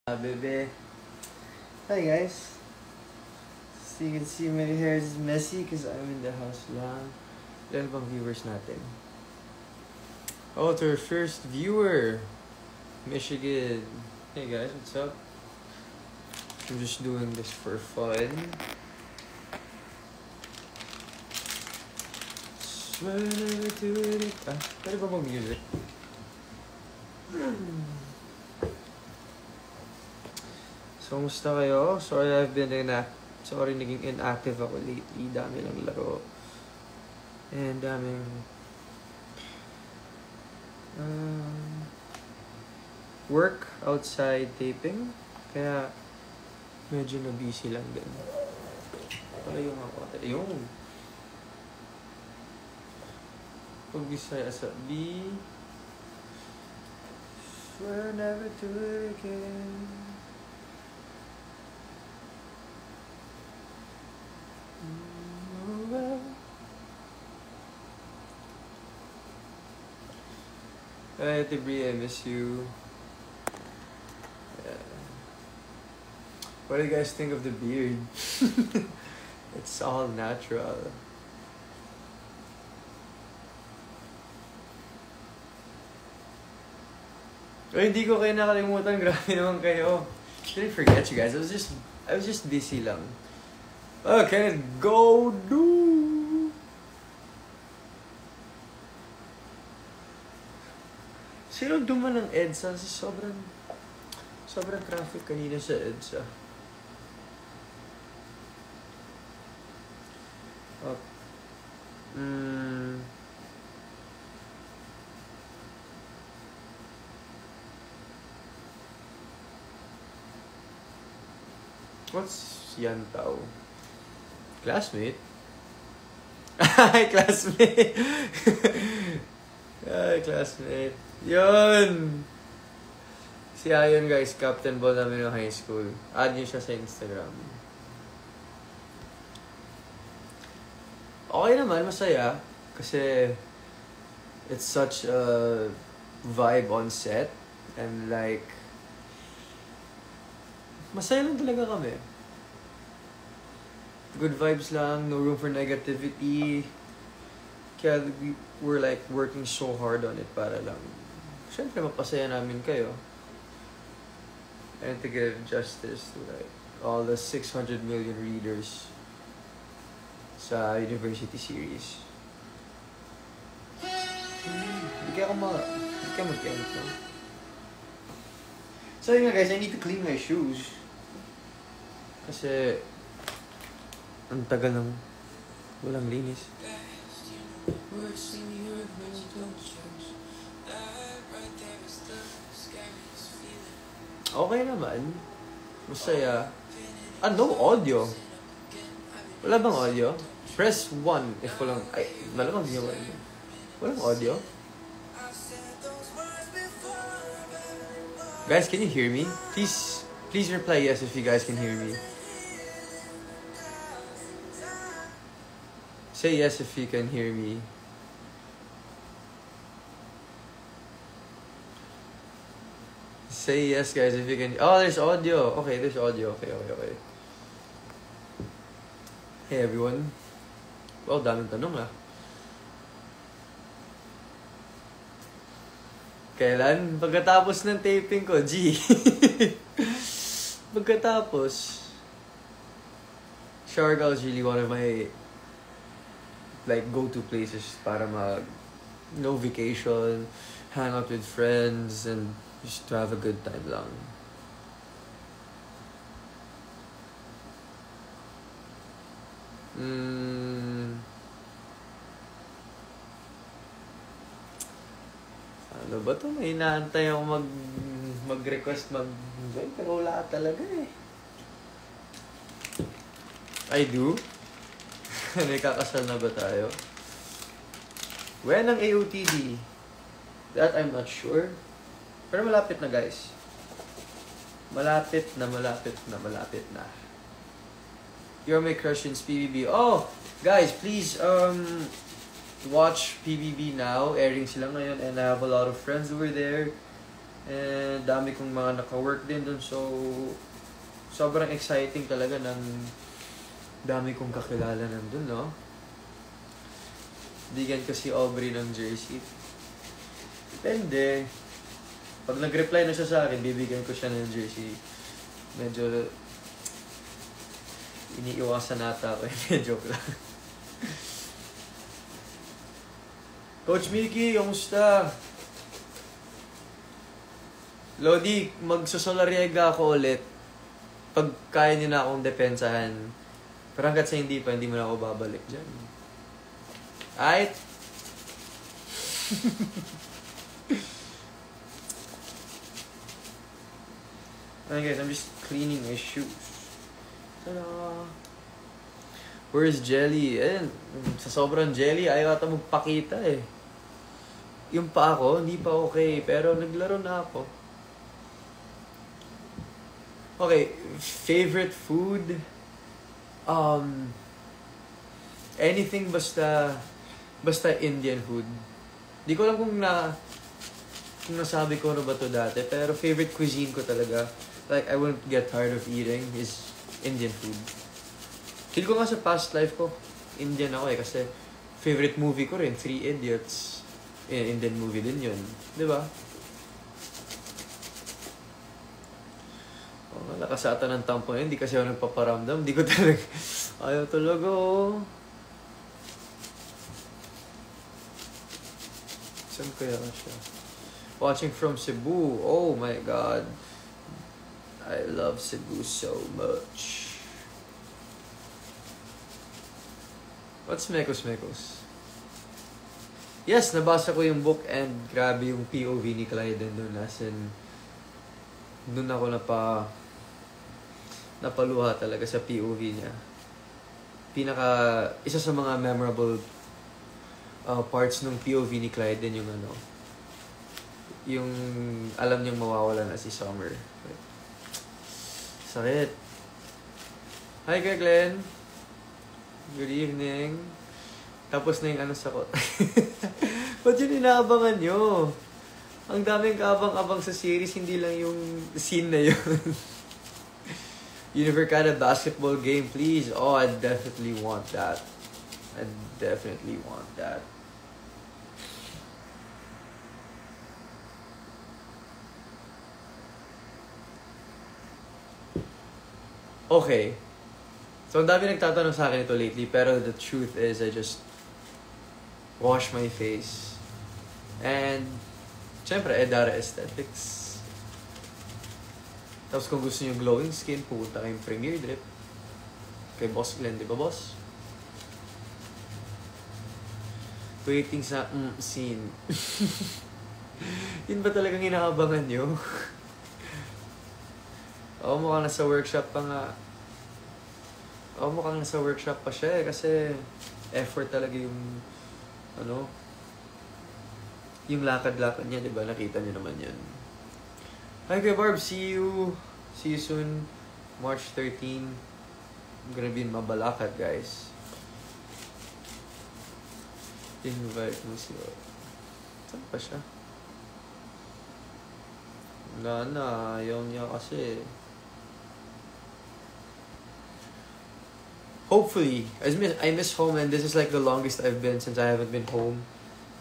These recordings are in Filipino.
Bebe. Hi guys. So you can see my hair is messy because I'm in the house lang. Ilan bang viewers natin? Oh, it's our first viewer. Michigan. Hey guys, what's up? I'm just doing this for fun. Swear never to it. Pwede ba mag-music? So, musta kayo? Sorry naging inactive ako lately. Dami lang laro. And daming work outside taping. Kaya medyo na-busy lang din. Palayo nga ako. Ayun. Pag-Bisaya sa B. Swear never to it again. Hi, Tibri, I miss you. Yeah. What do you guys think of the beard? It's all natural. Oh, hindi ko kayo nakalimutan. Grabe naman kayo. Didn't forget you guys. I was just busy lang. Okay, go do. Sino duman ng EDSA? Sobrang traffic kanina sa EDSA. Oh. What's Yantao? Classmate? Hi, classmate! Hi, classmate. Yun! Si Ayon, guys, captain ball namin ng high school. Add niyo siya sa Instagram. Okay naman, masaya. Kasi it's such a vibe on set. And like, masaya lang talaga kami. Good vibes lang, no room for negativity. Kaya we're like working so hard on it para lang. Siyempre, mapasaya namin kayo. And to give justice to like all the 600 million readers sa University Series. Hindi kaya mag-count lang. So yun nga guys, I need to clean my shoes. Kasi ang tagal ng walang linis. Okay naman. Masaya. No audio. Wala bang audio? Press 1 if walang... Ay, malamang hindi naman. Walang audio? Guys, can you hear me? Please reply yes if you guys can hear me. Say yes if you can hear me. Say yes, guys, if you can... Oh, there's audio. Okay, there's audio. Okay. Hey, everyone. Well, daming tanong, ah. Kailan? Pagkatapos ng taping ko, G. Pagkatapos, Siargao is really one of my like go-to places para no vacation, hang out with friends, and just to have a good time lang. Ano ba to? May inaantay ako mag-request mag-join, pero wala talaga eh. I do? May kakasal na ba tayo? When ang AOTD? That I'm not sure. Pero malapit na, guys. Malapit na. You're my crush in PBB. Oh! Guys, please, watch PBB now. Airing sila ngayon and I have a lot of friends over there. And dami kong mga naka-work din dun. So, sobrang exciting talaga ng dami kong kakilala nandun, no? Bigyan ko si Aubrey ng jersey. Depende. Pag nag-reply na siya sa akin, bibigyan ko siya ng jersey. Medyo iniiwasan nata ako. Joke lang. Coach Mickey, kamusta? Lodi, magsusolariega ako ulit. Pag kaya niyo na akong depensahan. Pero hanggat sa hindi pa, hindi mo na ako babalik dyan. Alright? Okay guys, I'm just cleaning my shoes. Ta-da! Where's Jelly? Ayan, sa sobrang jelly, ayaw ata magpakita eh. Yung pa ako, hindi pa okay. Pero naglaro na ako. Okay, favorite food? Anything basta Indian food. Di ko alam kung nasabi ko ano ba to dati, pero favorite cuisine ko talaga, like I wouldn't get tired of eating, is Indian food. Feel ko nga sa past life ko, Indian ako eh, kasi favorite movie ko rin, Three Idiots. Indian movie din yun. Di ba? Nakasata ng tampo na yun, hindi kasi ako nagpaparamdam. Hindi ko talaga, ayaw talaga oh. Saan kaya siya? Watching from Cebu. Oh my God. I love Cebu so much. What's Mekos? Yes, nabasa ko yung book and grabe yung POV ni Clyde doon. As in, doon ako napaluha talaga sa POV niya. Isa sa mga memorable parts ng POV ni Clyde din yung yung alam niyang mawawala na si Summer. Sakit. Hi Kuya Glenn. Good evening. Tapos na yung sakot. Ba't yun inaabangan nyo? Ang daming kaabang-abang sa series, hindi lang yung scene na yun. Univercana basketball game, please. Oh, I definitely want that. I definitely want that. Okay. So, ang dami nagtatanong sa akin ito lately, pero the truth is, I just wash my face. And, syempre, Edara Aesthetics. Tapos kung gusto nyo glowing skin, pupunta kayong Premier Drip. Kay Boss Glenn, di ba, boss? Waiting sa scene. Yun ba talagang inaabangan nyo? Oo, mukhang nasa workshop pa nga. Oo, mukhang nasa workshop pa siya eh, kasi effort talaga yung yung lakad-lakad niya, di ba? Nakita niyo naman yun. Hi, Kuya Barb. See you soon. March 13. I'm gonna be in Mabalakad, guys. Invite mo siya. Saan pa siya? Wala na. Ayaw niya kasi. Hopefully, I miss home and this is like the longest I've been since I haven't been home.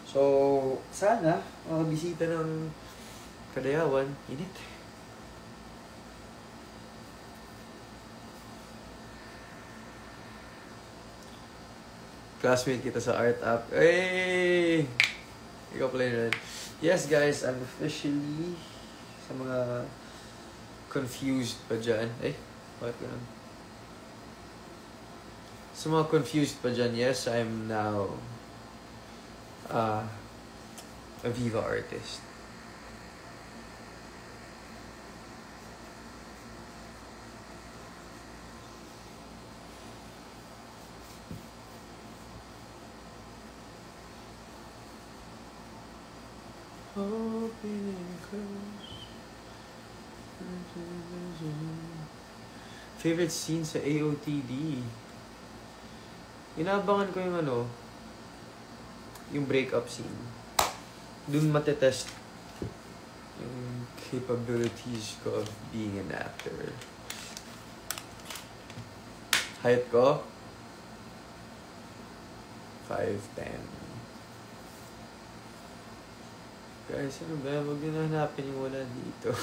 So, sana, makabisita ng Kadayawan. Init. Classmate kita sa art app. Hey! Ikaw pala yun. Yes, guys, I'm officially sa mga confused pa dyan. Bakit ganun? Sa mga confused pa dyan, yes, I'm now a Viva artist. Favorite scene sa AOTD? Inaabangan ko yung yung breakup scene. Dun matetest yung capabilities ko of being an actor. Height ko? 5'10". Guys, ano ba? Huwag nyo nahanapin yung wala dito.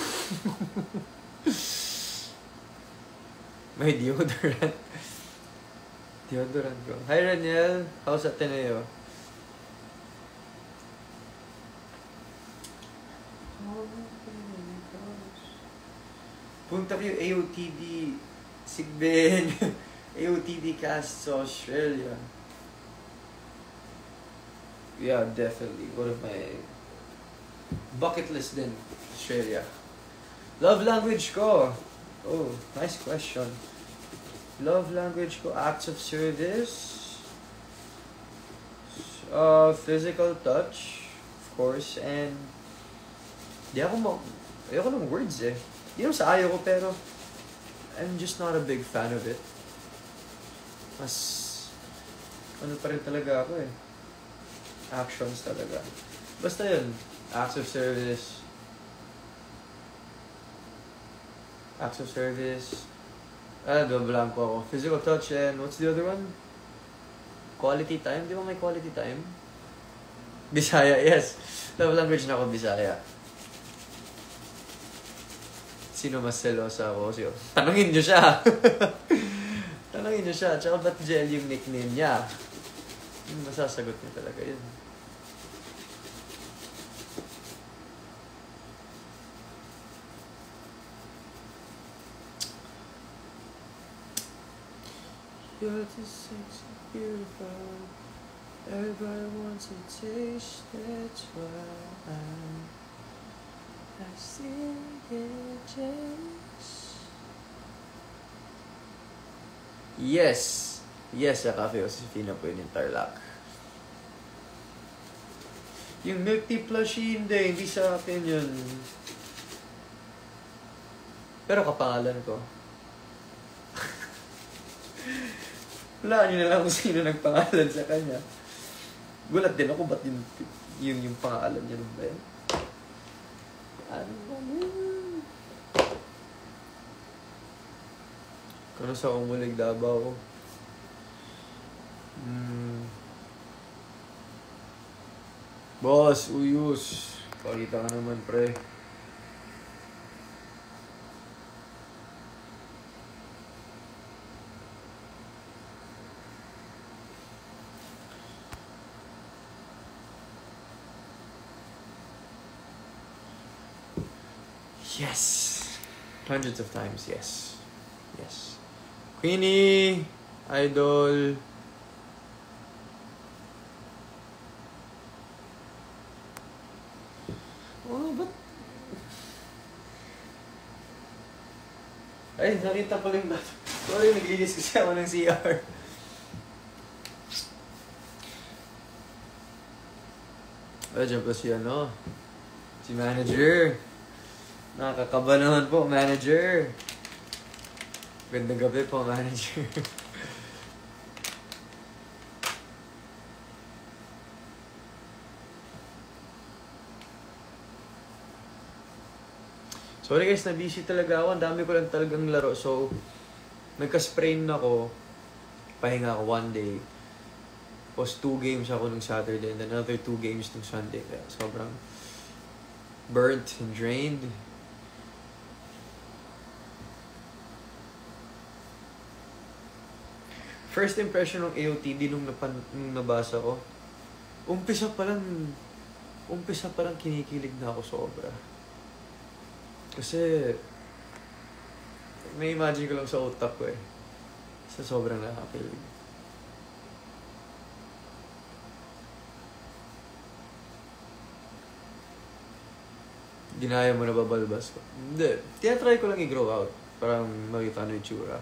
May deodorant. Deodorant ko. Hi, Raniel. How's Ateneo? Punta kayo AOTD Sigben. AOTD cast sa Australia. Yeah, definitely. One of my bucket list din. Australia. Love language ko. Oh, nice question. Love language ko. Acts of service. Physical touch. Of course. And ayoko ng words eh. Di naman sa ayaw ko, pero I'm just not a big fan of it. Mas ano pa rin talaga ako eh. Actions talaga. Basta yun. Acts of service. Acts of service. Blanco ako. Physical touch and what's the other one? Quality time? Di ba may quality time? Bisaya, yes. Love language na ako, Bisaya. Sino mas selosa ako? Tanungin nyo siya. Tanungin nyo siya. Tsaka ba't Jel yung nickname niya? Yung masasagot niya talaga yun. You're just sexy, beautiful. Everybody wants a taste. That's why I still get jealous. Yes. Yes, sa Cafe Josefina po yun yung Tarlac. Yung milk tea plushie, hindi sa akin yun. Pero kapangalan ko. Wala nyo na lang kung sino nagpangalan sa kanya. Gulat din ako, ba't yung pangalan niya nun ba yun? Ano ba yun? Kano sa Umulig Davao? Boss, uyus. Pakita ka naman, pre. Yes. Hundreds of times, yes. Yes. Queenie, Idol. Oh, ba't? Ay, nakita ko lang ba? Sorry, naglinis kasi ako ng CR. Diyan pa si si manager. Nakakaba naman po, manager. Gandang gabi po, manager. Sorry guys, na-busy talaga ako. Ang dami ko lang talagang laro. So, nagka-sprain ako. Pahinga ako one day. Tapos 2 games ako nung Saturday and another 2 games nung Sunday. Kaya sobrang burnt and drained. First impression ng AOTD nung nabasa ko, umpisa pa lang kinikilig na ako sobra. Kasi, may imagine ko lang sa utak ko eh. Sa sobrang nakakilig. Ginaya mo na babalbas ko? Hindi. Tinatry ko lang i-grow out. Parang makita ano yung tsura.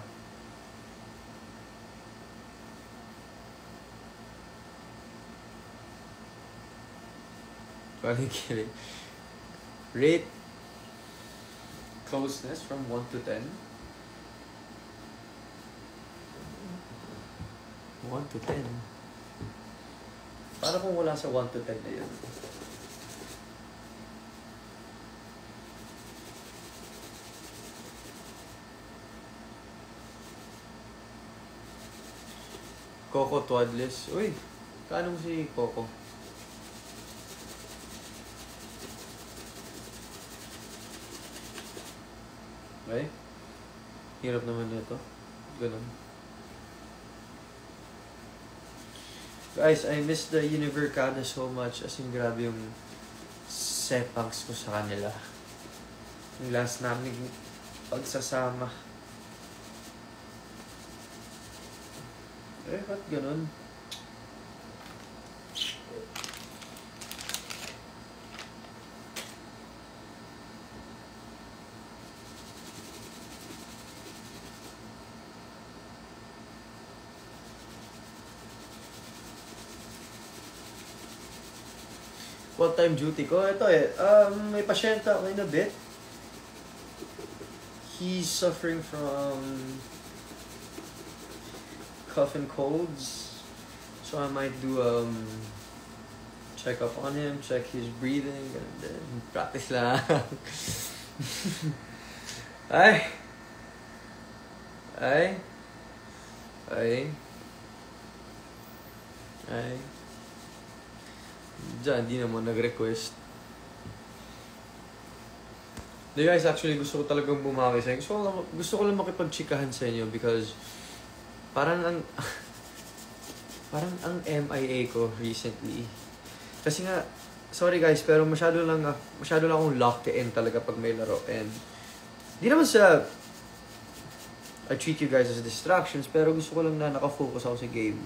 Kidding. Rate closeness from 1 to 10. 1 to 10. Para kung wala sa 1 to 10 na yun. Coco Twadless. Uy, kaano mo si Coco? Ay, hirap naman nito. Ganun. Guys, I miss the Univercada so much. As in, grabe yung sepangs ko sa kanila. Yung last namin pagsasama. Eh, ba't ganun? Full-time duty ko. Ito may pasyente ako in a bit. He's suffering from cough and colds. So I might do check up on him, check his breathing, and then practice lang. Ay. Diyan, di naman nag-request. Hey guys, actually gusto ko talagang bumawi sa inyo. Gusto ko lang makipagchikahan sa inyo because parang ang MIA ko recently. Kasi nga, sorry guys, pero masyado lang akong locked in talaga pag may laro. And di naman sa I treat you guys as distractions, pero gusto ko lang na nakafocus ako sa game.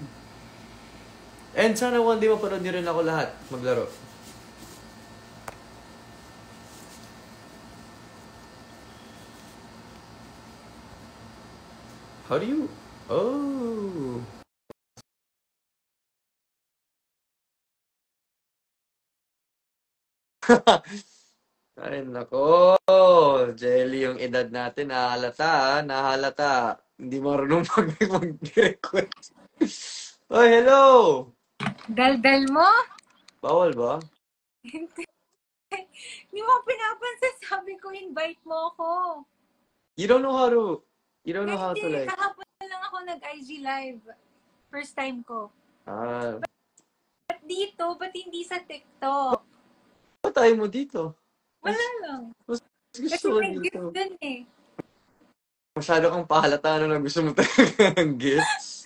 And sana one day mapanood nyo rin ako lahat maglaro. How do you... Oh! Ay, nako. Jelly, yung edad natin, nahalata. Hindi marunong mag-request. Oh, hello! Daldal mo? Bawal ba? Hindi mo pinapansin, sabi ko, invite mo ako. You don't know how to like... Kahapon lang ako nag-IG live. First time ko. Ba't dito? Ba't hindi sa TikTok? Ba't tayo mo dito? Wala lang. Kasi may gift dun eh. Masyado kang pahalata na gusto mo talaga ng gifts.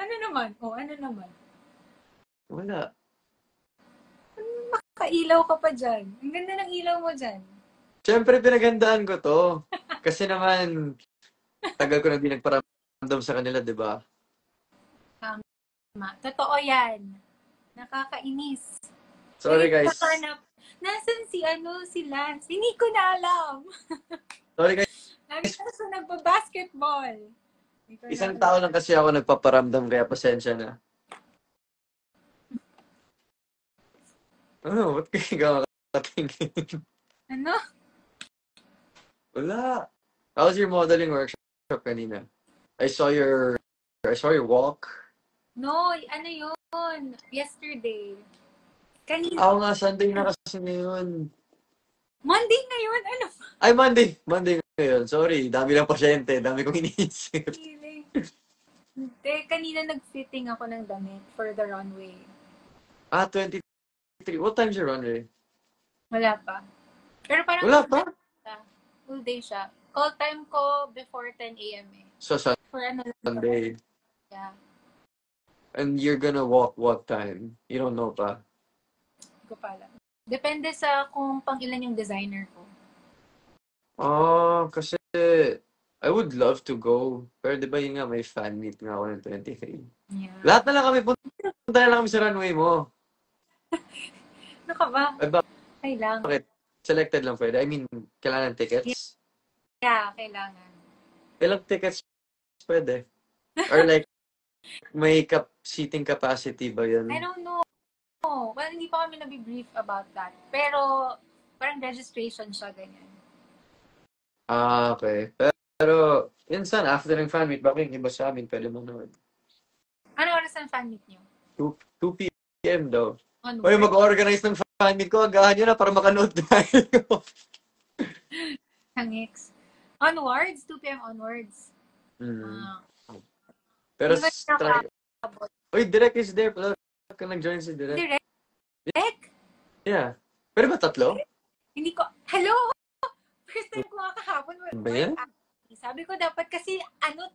Ano naman? Ano naman? Wala. Makailaw ka pa dyan. Ang ganda ng ilaw mo dyan. Siyempre, pinaghandaan ko to. Kasi naman, tagal ko na di nagparamdam sa kanila, di ba? Tama. Totoo yan. Nakakainis. Sorry, guys. Nasaan si Lance? Hindi ko na alam. Sorry, guys. Lagi na siya nagpa-basketball. Isang tao lang kasi ako nagpaparamdam, kaya pasensya na. Ano? Ba't kayo kakatingin? Ano? Wala. How was your modeling workshop kanina? I saw your walk. No, ano yun? Yesterday. Kanina. Ako nga, Sunday na kasi ngayon. Monday ngayon? Ano? Ay, Monday ngayon. Sorry, dami lang pasyente. Dami kong iniisip. Hindi, kanina nag-fitting ako ng damit for the runway. 23. What time's your runway? Wala pa. Pero parang wala pa? Full day siya. Call time ko before 10 a.m. eh. So, Sunday. Yeah. And you're gonna walk what time? You don't know pa? Hindi ko pa alam. Depende sa kung pang ilan yung designer ko. Kasi I would love to go. Pero di ba yun nga, may fan meet nga ako ng 23. Yeah. Lahat na lang kami, punta na lang kami sa runway mo. Ano ka ba? Ay, lang. Bakit? Selected lang pwede? I mean, kailangan tickets? Yeah, kailangan. Ilang tickets pwede? Or like, may seating capacity ba yun? I don't know. Well, hindi pa kami nabibrief about that. Pero, parang registration siya, ganyan. Okay. Pero, insan, after ng fan meet, bakit yung iba sa amin pwede mo naman? Ano oras ang fan meet nyo? 2 p.m. daw. Onwards. Oy, mag-organize ng fan meet ko. Agahan nyo na para makanood tayo. Hangix. Onwards? 2 p.m. onwards. Pero Uy, Direk is there pala. Ka nag-join si Direk. Direk? Yeah. Pero ba tatlo? Hindi ko, hello! First time ko nga kahapon. Ba yan? Sabi ko dapat kasi,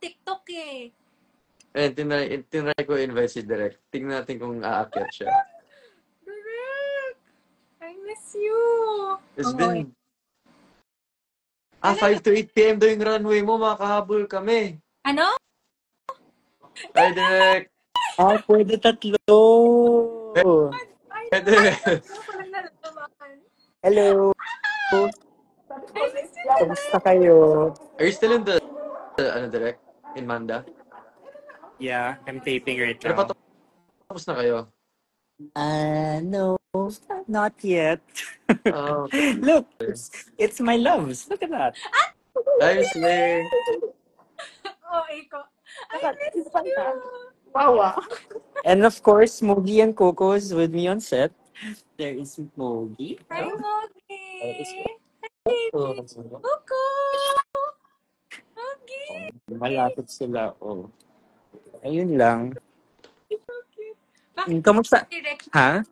TikTok eh. Tinry ko invite si Direk. Tingnan natin kung aakyat siya. Direk! I miss you! It's been... 5 to 8 p.m. daw yung runway mo, makahabol kami. Ano? Hi, Direk! Pwede tatlo! Direk! Hello! Kamusta kayo? Are you still in the Direk? In Manda? Yeah, I'm taping right Pero now. patapos na kayo? No, not yet. Oh, Look, it's my loves. Look at that. hi, Slay! Iko. I miss you! Wow. And of course, Mogi and Coco is with me on set. There is Mogi. Hi, Mogi! Coco! Mogi! Malapit sila. Oh. Ayun lang. So cute. Kamusta? Direct. Ha?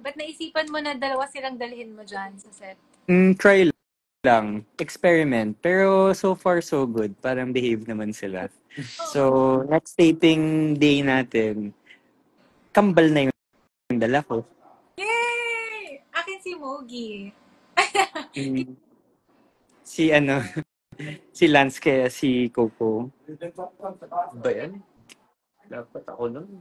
Ba't naisipan mo na dalawa silang dalhin mo dyan sa set? Try lang. Experiment. Pero so far, so good. Parang behave naman sila. So, next taping day natin, kambal na yung dala ko. Yay! Akin si Mogi. Si Lance kaya si Coco. Ba yan? Dapat ako nun.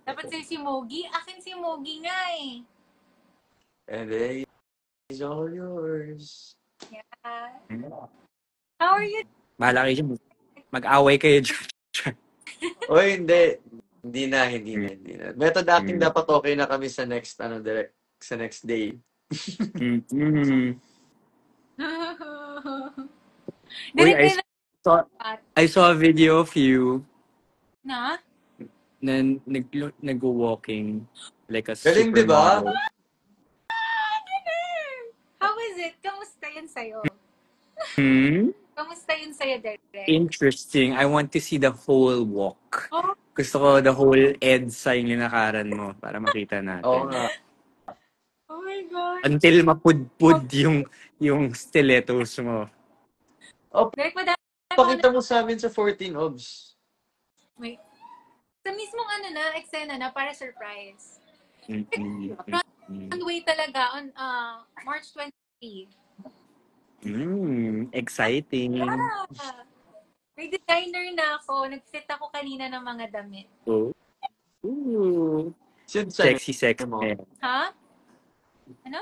Dapat sa'yo si Mogi. Akin si Mogi nga eh. And it's all yours. Yeah. How are you? Bahala kayo dyan. Mag-away kayo dyan. Oy, hindi. Hindi na. Method acting dapat okay na kami sa next, Direk. Sa next day. Uy, I saw a video of you na nag-walking like a Galing, di ba? supermodel. How is it? Kamusta yun sa'yo? Kamusta yun sa'yo, Derek? Interesting. I want to see the whole walk. Oh. Gusto ko the whole EDSA yung linakaran mo para makita natin. Oo nga. Oh my God. Until mapudpud yung stilettos mo. Oh, Derek, pakita mo sa amin sa 14 obs. Wait. Sa mismong eksena na para surprise. Runway talaga on March 23. Exciting. Yeah. May designer na ako. Nag-fit ako kanina ng mga damit. Oh. Ooh. Sexy mo? Ha? Ano?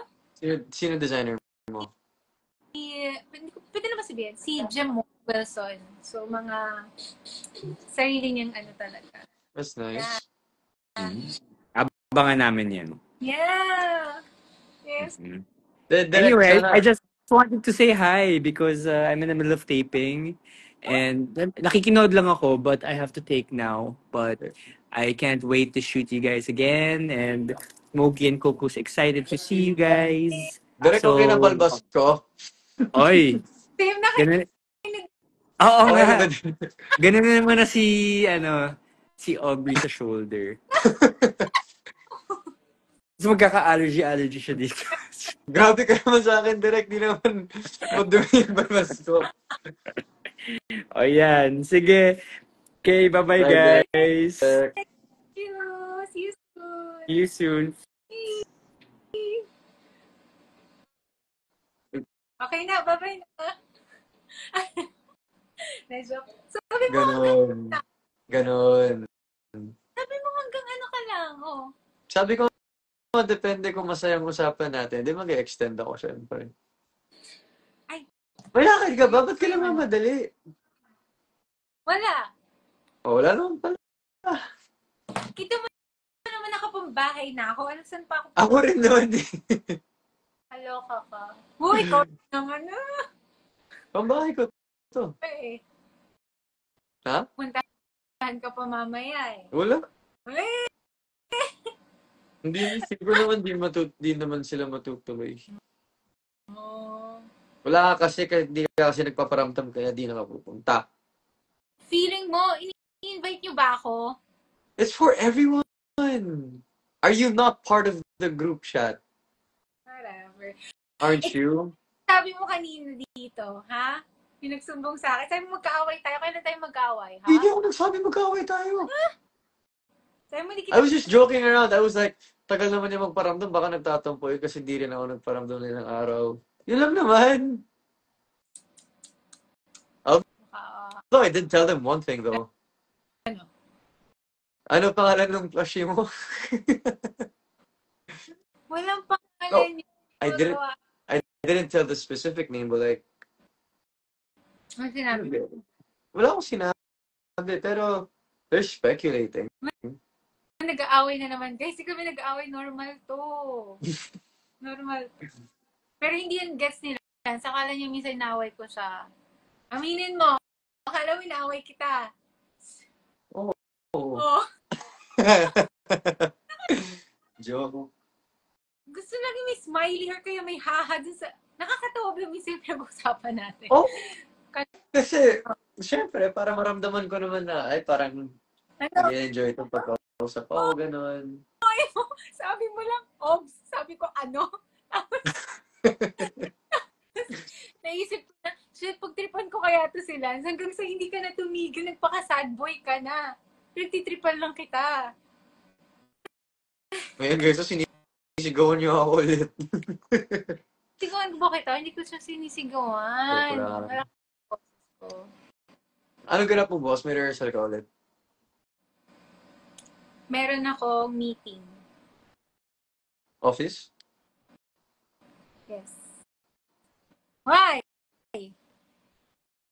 Sino designer mo? Pwede na ba sabihin? Si Jim Wilson. So, mga sarili niyang talaga. That's nice. Yeah. Abangan namin yan. Yeah. Yes. Anyway, I just wanted to say hi because I'm in the middle of taping. And nakikinood lang ako, but I have to take now. But I can't wait to shoot you guys again. And Mogi and Coco's excited to see you guys. Direk, okay na balbas ko? Oy! Same na ganun. Oo nga. Ganun na naman na si Aubrey sa shoulder. So magkaka-allergy siya dito. Grabe ka naman sa akin, Direk. Di naman madumi yung balbas ko. O yan. Sige. Okay, bye-bye guys. Thank you. See you soon. See you soon. Okay na, bye-bye na. Na-joke. Sabi mo, Ganon. Sabi mo hanggang ka lang, oh. Sabi ko, depende kung masayang usapan natin. Hindi mag-extend ako, syempre. Ay. Malakad ka ba? Ba't ka naman madali? Wala. Wala naman pala. Kita mo naman nakapambahay na ako. Ano, saan pa ako? Ako rin naman eh. Kaloka ka. Uy, ikaw naman na. Pambahay ko to. Eh. Ha? Puntahan ka pa mamaya eh. Wala. Eh. Hindi, siguro naman di naman sila matutuloy. Oh. Wala kasi, di ka kasi nagpaparamdam kaya di na mapupunta. Feeling mo, I-invite niyo ba ako? It's for everyone. Are you not part of the group chat? Whatever. Aren't you? Sabi mo kanina dito, ha? Yung nagsumbong sa akin. Sabi mo magkaaway tayo. Kailan tayo magkaaway, ha? Hindi ako nagsabi magkaaway tayo. Sabi mo, di I kita... was just joking around. I was like, tagal naman niya magparamdam. Baka nagtatampo yun kasi di rin ako nagparamdam ng araw. Yun lang naman. Although I did tell them one thing though. Ano? Ano pangalan ng plushie mo? Walang pangalan yun. I didn't tell the specific name, but like... Ano sinabi? Wala akong sinabi, pero they're speculating. Nag-aaway na naman. Guys, di kami nag-aaway. Normal to. Normal. Pero hindi yung gets nila. Sakala niya minsan inaaway ko siya. Aminin mo. Akala mo inaaway kita. Oo. Oh. Joke. Gusto lang yung may smiley or kaya may haha dun sa... Nakakatawa ba minsan yung pinag-usapan natin? Oh. Kasi, syempre, para maramdaman ko naman na, ay, parang i-enjoy itong pagkausap. Oh, ganon. Sabi mo lang, obs. Sabi ko, ano? Naisip ko na, shit, pagtripan ko kaya to sila. Hanggang sa hindi ka na tumigil, nagpaka-sad boy ka na. Pinagtitripan lang kita. Ngayon, guys, sinisigawan niyo ako ulit. Sigawan ko ba kita? Hindi ko siya sinisigawan. Ano ganap mo, boss? May rehearsal ka ulit? Meron akong meeting. Office? Yes. Why?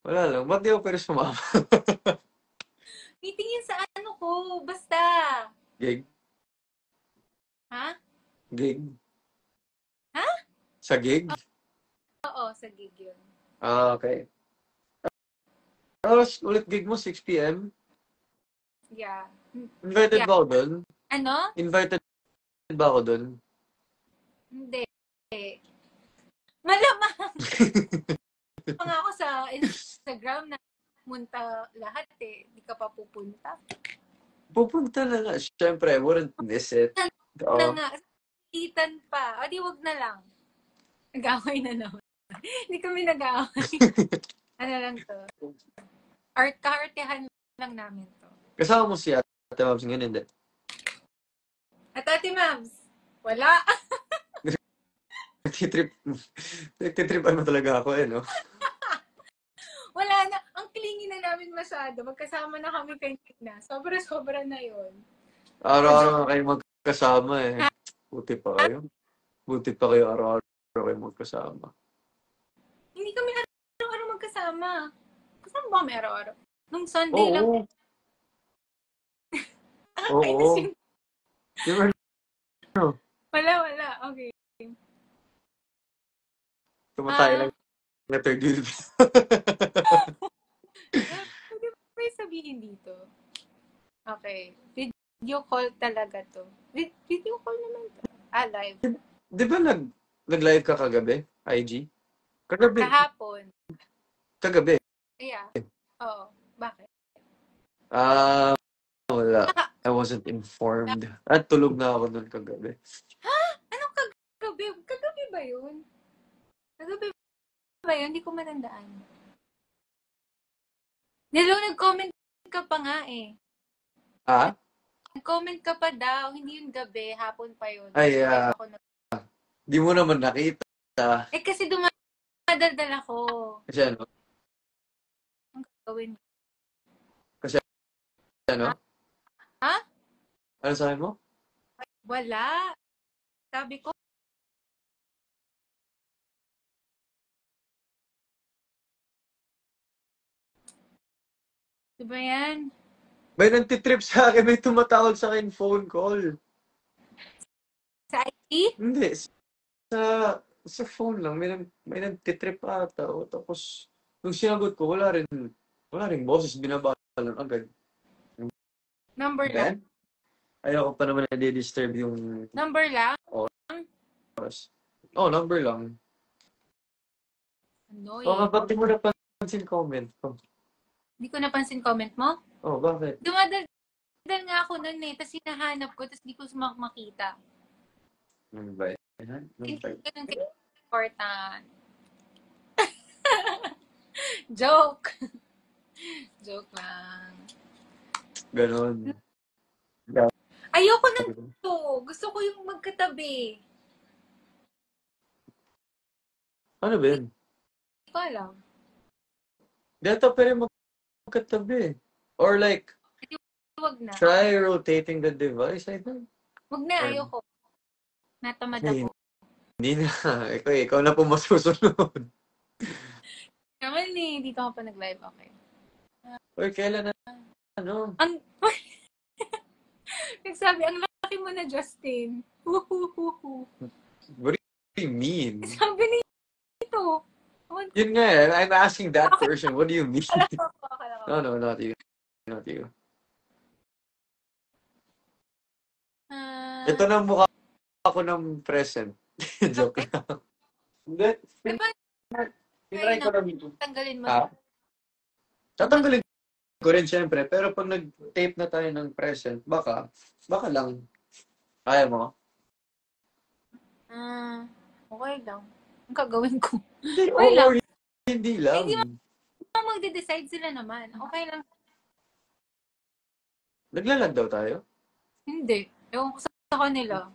Wala lang. Ba't di ako pwede sumama? Meeting yun sa ano ko. Basta. Gig? Ha? Gig? Ha? Sa gig? Oo, sa gig yun. Ah, okay. Tapos, ulit gig mo, 6 p.m.? Yeah. Invited ba ako dun? Ano? Invited ba ako dun? Hindi. Malamang. Pang ako sa Instagram na punta lahat eh. Hindi ka pa pupunta. Pupunta na nga. Siyempre, I wouldn't miss it. Na nga. Itan pa. O di wag na lang. Nag-away na naman. Hindi kami nag-away. Ano lang to? Kaartehan lang namin to. Kasama mo si Ate Mabs ngayon, hindi? At Ate Mabs, wala. Nagtitripan mo talaga ako no? Wala na. Ang clingy na namin masyado. Magkasama na kami kanina. Sobra-sobra na yun. Araw-araw na kayo magkasama eh. Buti pa kayo. Buti pa kayo araw-araw kayo magkasama. Hindi kami araw-araw magkasama. Kasama ba kami araw-araw? Nung Sunday lang. Oo. Wala. Okay. Tumatay lang na third wheel. Pwede ba sabihin dito? Okay. Video call talaga to. Video call naman to. Live. Di ba nag-live ka kagabi? IG? Kagabi. Kahapon. Kagabi? Yeah. Oo. Bakit? Wala. I wasn't informed. At tulog na ako nun kagabi. Ha? Anong kagabi? Kagabi ba yun? Kagabi ba yun? Hindi ko matandaan. Nag-comment ka pa nga eh. Ha? Nag-comment ka pa daw. Hindi yun gabi. Hapon pa yun. Ay, di mo naman nakita. Eh kasi dumadaldal ako. Kasi ano? Ang gagawin mo? Kasi ano? Ha? Ano sabi mo? Wala. Sabi ko, diba yan? May nagtitrip sa akin, may tumatawag sa akin phone call. Sa IT? Hindi. Sa phone lang. May nagtitrip ata. O, tapos, nung sinagot ko, wala rin boses. Binaba lang agad. Number lang? Ayoko pa naman na-disturb yung... Number lang? Number lang. Annoying. Oo, ba't di mo napansin comment ko? Hindi ko napansin comment mo. Oh, bakit? Dumadal nga ako nun eh. Tapos hinahanap ko. Tapos di ko makita. Ano ba yan? Hindi ko nun important. Joke. Joke lang. Ganon. Ayoko nang to. Gusto ko yung magkatabi. Ano ba yun? Hindi ko alam. Dito pero magkatabi. Or like, Wag na. try rotating the device, I think. Wag na, ayoko. Natamad Hey, ako. hindi na. Ikaw na po masusunod. Naman eh, dito ako pa nag-live. Okay. Or kailan na, ano? Nagsabi, ang laki mo na, Justin. Huhuhuhu. What do you mean? Sabi nito. Yun nga eh. I'm asking that person. What do you mean? Akala ko. No, not you. Not you. Ito na mukha ako ng present. Joke lang. Hindi. Diba, Tinry ko lang ito. tanggalin mo. Ha? Tatanggalin ko rin syempre. Pero pag nag-tape na tayo ng present, baka lang. Kaya mo? Okay lang. Ang gagawin ko. Hindi, Okay lang. Hindi lang. Hindi magde-decide sila naman. Okay lang. Naglalag daw tayo? Hindi. Ewan ko sa kanila.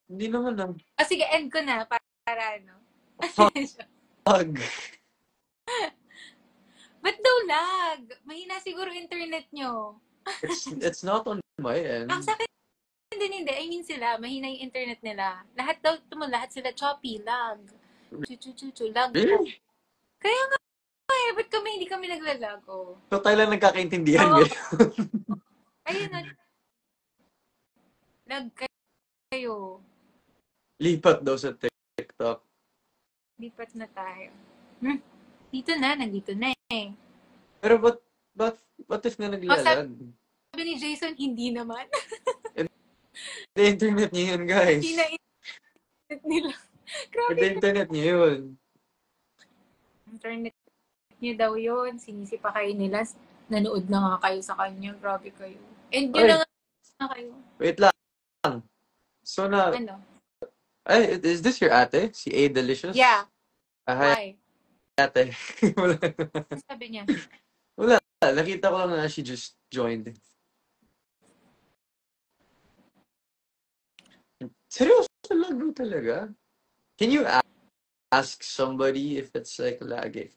Hindi naman lang. Sige, end ko na. Para ano. Pag. Ba't daw lag? Mahina siguro internet nyo. It's not on my end. Ang sa akin hindi. I mean sila, mahina yung internet nila. Lahat sila choppy, lag. Lag. Really? Kaya nga, ba't hindi kami naglalag? Oh. So tayo lang nagkakaintindihan Oo. ngayon. Ayun na. Lag kayo. Lipat daw sa TikTok. Lipat na tayo. Dito na, nandito na eh. Pero what if na naglalag? Sabi ni Jason, hindi naman. The internet niya yun, guys. Hindi na internet nila. Grabe. The internet niya yun. Internet niya daw yun. Sinisi pa kayo nila. Nanood na nga kayo sa kanya. Grabe kayo. And yun na nga kayo. Wait lang. So na, Ano? ay, is this your ate? Si A Delicious? Yeah. Hi, Why? ate. Wala. Ano sabi niya? Wala. Nakita ko lang na she just joined. Seryoso, lago talaga? Can you ask somebody if it's like laggy?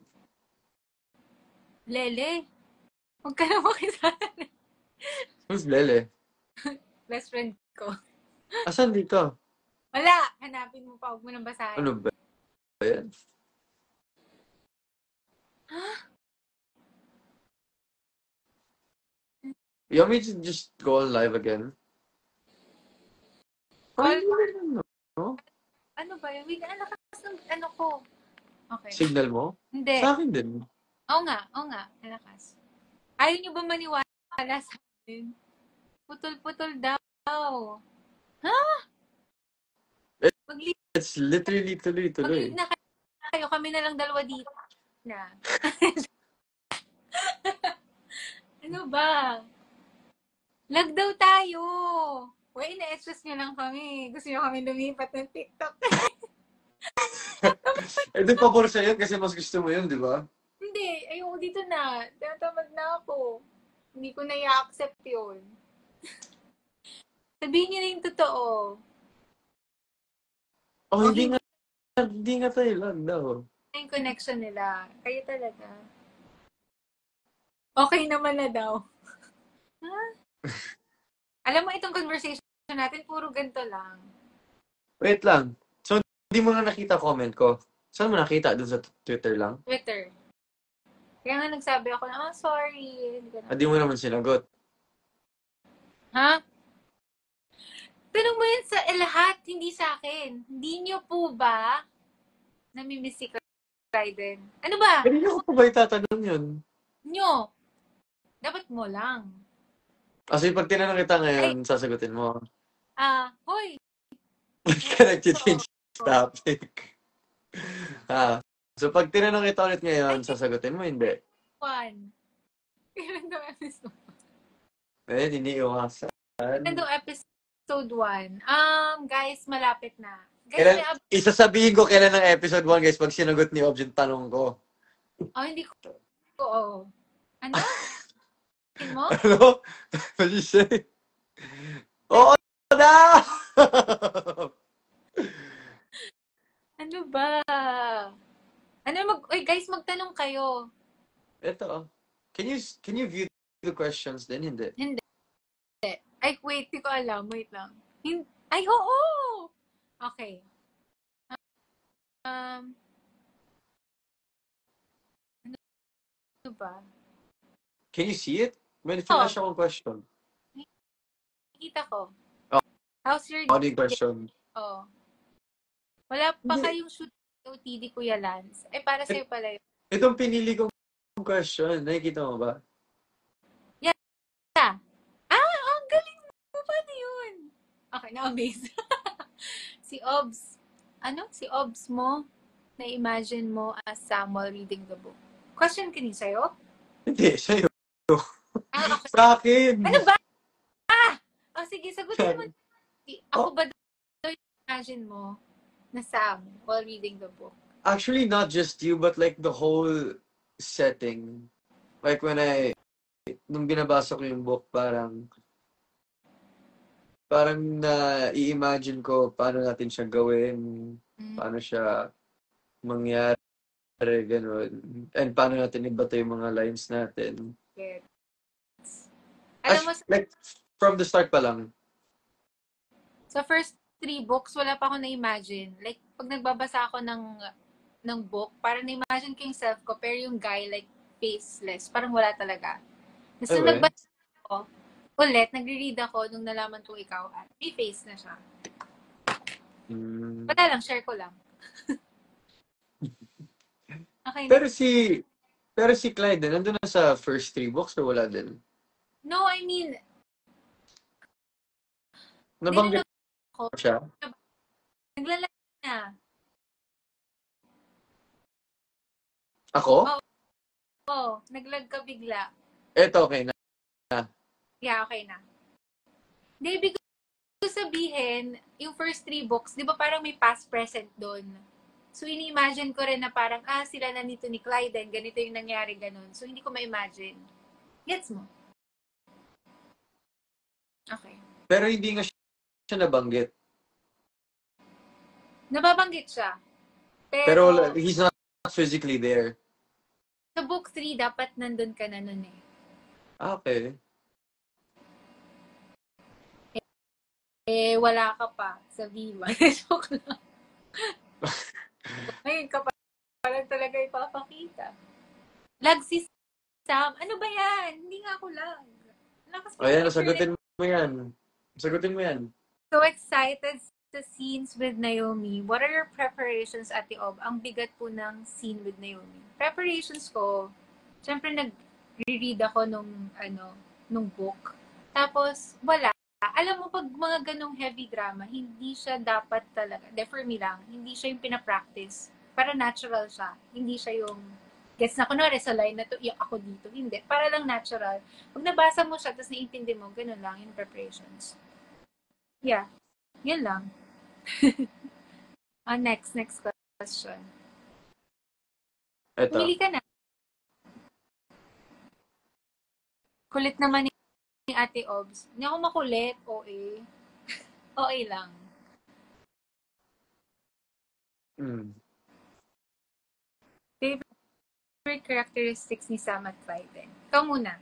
Lele. Huwag ka na makisalan. Who's Lele? Best friend ko. Asan dito? Wala. Hanapin mo pa. Huwag mo nang basahin. Ano ba yan? You want me to just go on live again? Ano ba yun? Wait, ang lakas ng ano ko. Okay. Signal mo? Hindi. Sa akin din. Oo nga. Ang lakas. Ayaw niyo ba maniwala sa akin? Putol-putol daw. Ha? It's literally tuloy. Mag-leave na kayo. Kami na lang dalawa dito. Na. Ano ba? Lag daw tayo. Uy, ina-express niyo lang kami. Gusto niyo kami lumipat ng TikTok. Di pabor sa'yo kasi mas gusto mo yun, di ba? Hindi. Ayoko dito na. Tinatamad na ako. Hindi ko na i-accept yun. Sabihin niyo na yung totoo. Oh, hindi nga tayo lag daw. Yung connection nila. Kayo talaga. Okay naman na daw. Ha? Alam mo, itong conversation natin, puro ganito lang. Wait lang. So, hindi mo na nakita comment ko. Saan mo nakita? Doon sa Twitter lang? Twitter. Kaya nga nagsabi ako na, sorry. Hindi mo naman sinagot. Ha? Tanong mo yun sa lahat, hindi sa akin. Hindi nyo po ba namimiss si Raiden? Ano ba? Hindi ko pa ba itatanong yun? Nyo. Dapat mo lang. Kasi pag tinanong kita ngayon, sasagutin mo. Hoy. Ka nag-change topic. So pag tinanong kita ulit ngayon, sasagutin mo, hindi. One. Kailan daw episode? Iniiwasan. Kailan daw episode 1? Guys, malapit na. Guys, Kailan, may isasabihin ko kailan ng episode 1, guys, pag sinagot ni Obs yung tanong ko. hindi ko. Oo. Ano? Tingin mo? Ano? What did you say? Oo na! Ano ba? Uy, guys, magtanong kayo. Ito. Can you view the questions din? Hindi. Hindi. Ay, wait, di ko alam. Wait lang. Ay, oo! Okay. Ano ba? Can you see it? May flash akong question. Nakikita ko. Oh. How's your Ano yung question? Oh. Wala pa Hindi. kayong shoot OTD, Kuya Lance. Ay, para sa'yo pala yun. Itong pinili kong question, nakikita mo ba? Ang galing mo. Paano yun? Okay, na-amaze. Si Obs. Si Obs mo, na-imagine mo as Samuel reading the book. Question ka niya sa'yo? Hindi, sa'yo. Okay. Sa akin! Ano ba? Sige, sagutin mo. Ako ba daw imagine mo na Sam while reading the book? Actually, not just you, but like the whole setting. Like nung binabasa ko yung book, parang na-i-imagine ko paano natin siya gawin, paano siya mangyari, gano'n. And paano natin ibato yung mga lines natin. Yes. Alam mo, Like, from the start pa lang. sa first 3 books, wala pa ako na-imagine. Like, pag nagbabasa ako ng book, parang na-imagine ko yung self ko, pero yung guy, like, faceless. Parang wala talaga. Tapos nung nagbasa ako, ulit, nagre-read ako nung nalaman ko ikaw, at may face na siya. Wala lang, share ko lang. Okay. Pero si Clyde, nandun na sa first 3 books or wala din? No, I mean, Nabanggit ko siya? naglalaki na. Ako? Oo, naglag ka bigla. Eto, okay na. Yeah, okay na. Hindi, ibig ko sabihin, yung first 3 books, di ba parang may past, present doon? So, ini-imagine ko rin na parang, sila na nito ni Clyde, ganito yung nangyari, ganun. So, hindi ko ma-imagine. Gets mo? Okay. Pero hindi nga siya nabanggit. Nababanggit siya. Pero he's not physically there. Sa book 3, dapat nandun ka na nun eh. Okay. Wala ka pa sa V1. Joke lang. Ngayon ka pa lang talaga ipapakita. Lag si Sam. Ano ba yan? Hindi nga ako lag. Ayan, sagutin mo yan. Sagutin mo yan. So excited sa scenes with Naomi. What are your preparations, Ate Ob? Ang bigat po ng scene with Naomi. Preparations ko, syempre nag-read ako nung book. Tapos, wala. Alam mo, pag mga ganong heavy drama, hindi siya dapat talaga, for me lang, hindi siya yung pinapractice. Para natural siya. Hindi siya yung, gets na, kunwari sa line na to, yung ako dito. Hindi. Para lang natural. Pag nabasa mo siya, tapos naintindi mo, ganun lang yung preparations. Yeah. Yan lang. Next question. Ito. Pumili ka na. Kulit naman ni Ate Obs. Hindi ako makulit. OA. OA lang. Favorite characteristics ni Sam at Clyden? Ikaw muna.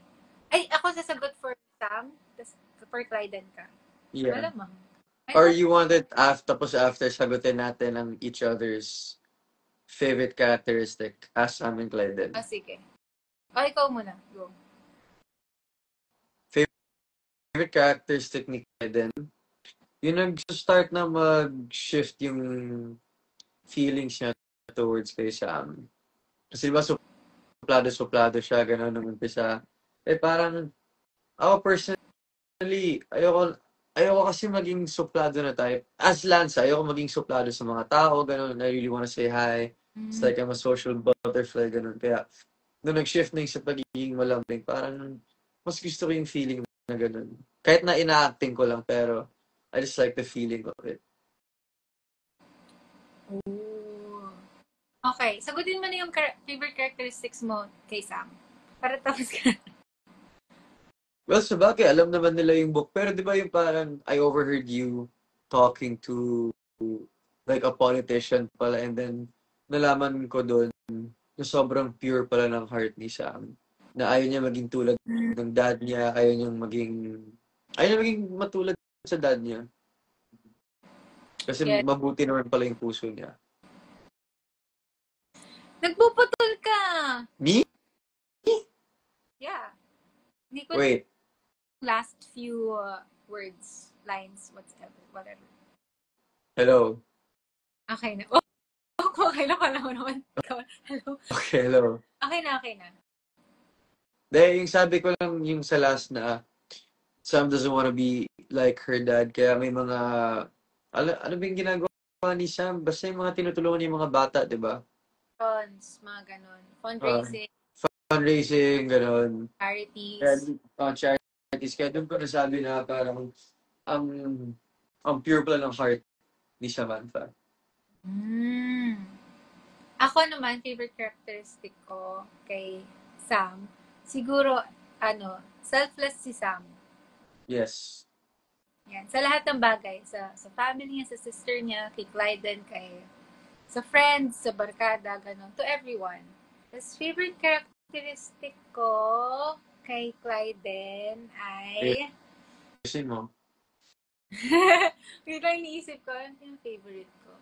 Ay, ako sasagot for Sam, tapos for Clyden ka. Yeah. Malamang. Or you wanted after sagutin natin ang each other's favorite characteristic as Sam and Clyden. Sige. O, ikaw muna. Go. Favorite characteristic ni Clyden? Yung nag-start na mag-shift yung feelings niya towards kay Sam. Kasi diba suplado siya, gano'n nung umpisa. Parang, ako personally, ayoko kasi maging suplado na type. As Lance, ayoko maging suplado sa mga tao, gano'n. I really wanna say hi. It's like I'm a social butterfly, gano'n. Kaya, nung nag-shift na yung sa pagiging malambing, parang mas gusto ko yung feeling na ganun. Kahit na ina-acting ko lang, pero I just like the feeling of it. Ooh. Okay, sagutin mo na yung favorite characteristics mo kay Sam. Para tapos ka. Well, sabagay, alam naman nila yung book. Pero di ba yung parang, I overheard you talking to like a politician pala, and then nalaman ko doon na sobrang pure pala ng heart ni Sam. Na ayaw niya maging tulad ng dad niya, ayaw niya maging matulad sa dad niya. Kasi Yes. mabuti naman pala yung puso niya. Nagpuputol ka! Me? Yeah. Hindi ko Wait. last few words, lines, whatever. Hello. Okay na. Oh, okay lang, kala mo naman. Hello. Okay, hello. Okay na. Dahil yung sabi ko lang yung sa last na Sam doesn't want to be like her dad. Kaya may mga, ano ba yung ginagawa ni Sam? Basta yung mga tinutulungan niya yung mga bata, di ba? Funds, mga ganon. Fundraising, Fundraising, gano'n. charities. Charities. Kaya doon ko nasabi na parang ang pure pala ng heart ni Samantha. Ako naman, favorite characteristic ko kay Sam, siguro, selfless si Sam. Yes. Yan. Sa lahat ng bagay. Sa family niya, sa sister niya, kay Clyden, sa friends, sa barkada, gano'n. To everyone. Tapos, favorite characteristic ko kay Clyden ay... Kasi mo. Wait lang, iniisip ko. Ano yung favorite ko?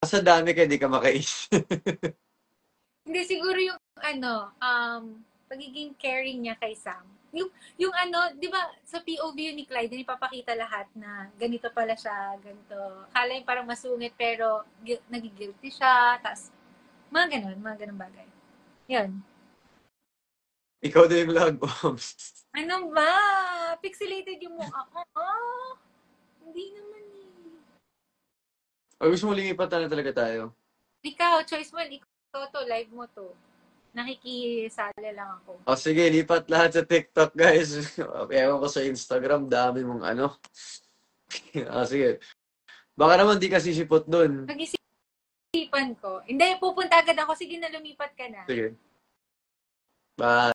Sa dami ka, di ka makaisip. Hindi, siguro yung pagiging caring niya kay Sam. Yung di ba, sa POV yun ni Clyde, ipapakita lahat na ganito pala siya, ganito. Akala yung parang masungit, pero nagigilty siya, tas mga ganun bagay. Yun. Ikaw na yung log bombs. Ano ba? Pixelated yung mukha ko. Oh, hindi naman eh. O gusto mo lipat na talaga tayo? Ikaw, choice mo, ikaw to, live mo to. Nakikisala lang ako. O sige, lipat lahat sa TikTok, guys. Ewan ko sa Instagram, dami mong ano. Sige. Baka naman di kasi sipot dun. Pag-isipan ko. Hindi, pupunta agad ako. Sige na, lumipat ka na. Sige. Bye.